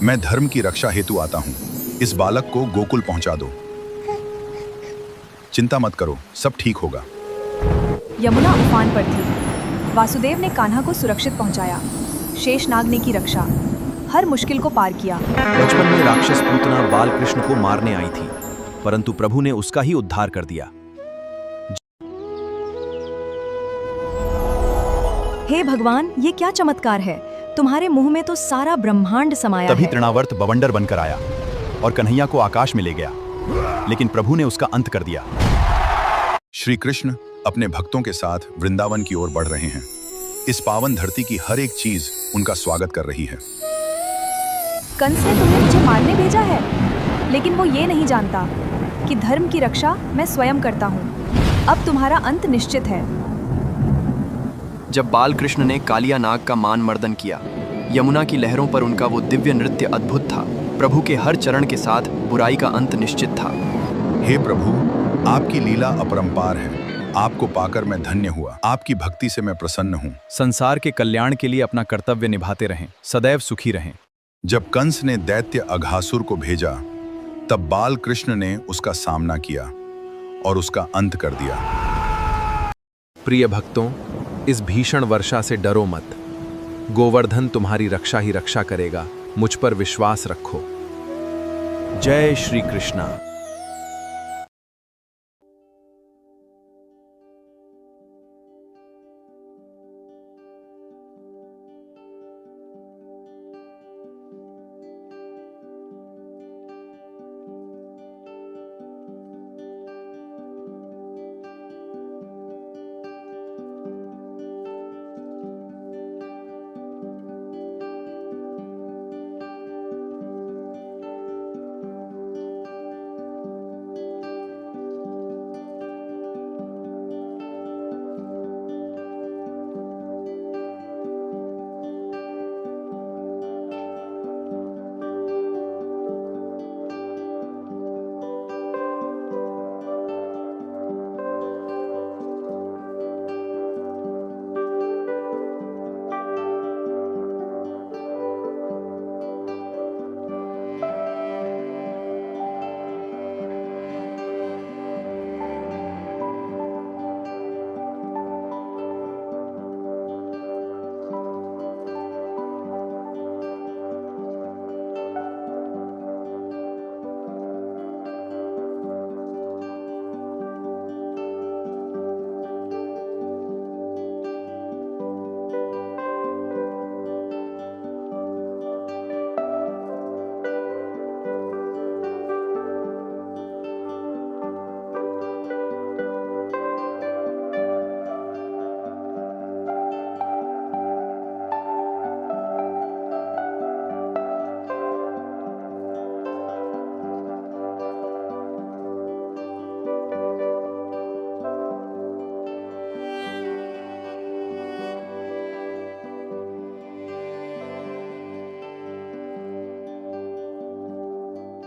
मैं धर्म की रक्षा हेतु आता हूँ। इस बालक को गोकुल पहुँचा दो। चिंता मत करो, सब ठीक होगा। यमुना उफान पर थी। वासुदेव ने कान्हा को सुरक्षित पहुंचाया। शेषनाग ने की रक्षा, हर मुश्किल को पार किया। बचपन में राक्षस पूतना बाल कृष्ण को मारने आई थी, परंतु प्रभु ने उसका ही उद्धार कर दिया। हे भगवान, ये क्या चमत्कार है। तुम्हारे मुंह में तो सारा ब्रह्मांड समाया है। तभी तृणावर्त बवंडर बनकर आया और कन्हैया को आकाश में ले गया, लेकिन प्रभु ने उसका अंत कर दिया। श्री कृष्ण अपने भक्तों के साथ वृंदावन की ओर बढ़ रहे हैं। इस पावन धरती की हर एक चीज उनका स्वागत कर रही है। कंस ने तुम्हें मुझे मारने भेजा है, लेकिन वो ये नहीं जानता कि धर्म की रक्षा मैं स्वयं करता हूँ। अब तुम्हारा अंत निश्चित है। जब बाल कृष्ण ने कालिया नाग का मान मर्दन किया, यमुना की लहरों पर उनका वो दिव्य नृत्य अद्भुत था। प्रभु के हर चरण के साथ बुराई का अंत निश्चित था। हे प्रभु, आपकी लीला अपरंपार है। आपको पाकर मैं धन्य हुआ। आपकी भक्ति से मैं प्रसन्न हूँ। संसार के कल्याण के लिए अपना कर्तव्य निभाते रहें, सदैव सुखी रहें। जब कंस ने दैत्य अघासुर को भेजा, तब बाल कृष्ण ने उसका सामना किया और उसका अंत कर दिया। प्रिय भक्तों, इस भीषण वर्षा से डरो मत। गोवर्धन तुम्हारी रक्षा ही रक्षा करेगा। मुझ पर विश्वास रखो। जय श्री कृष्णा।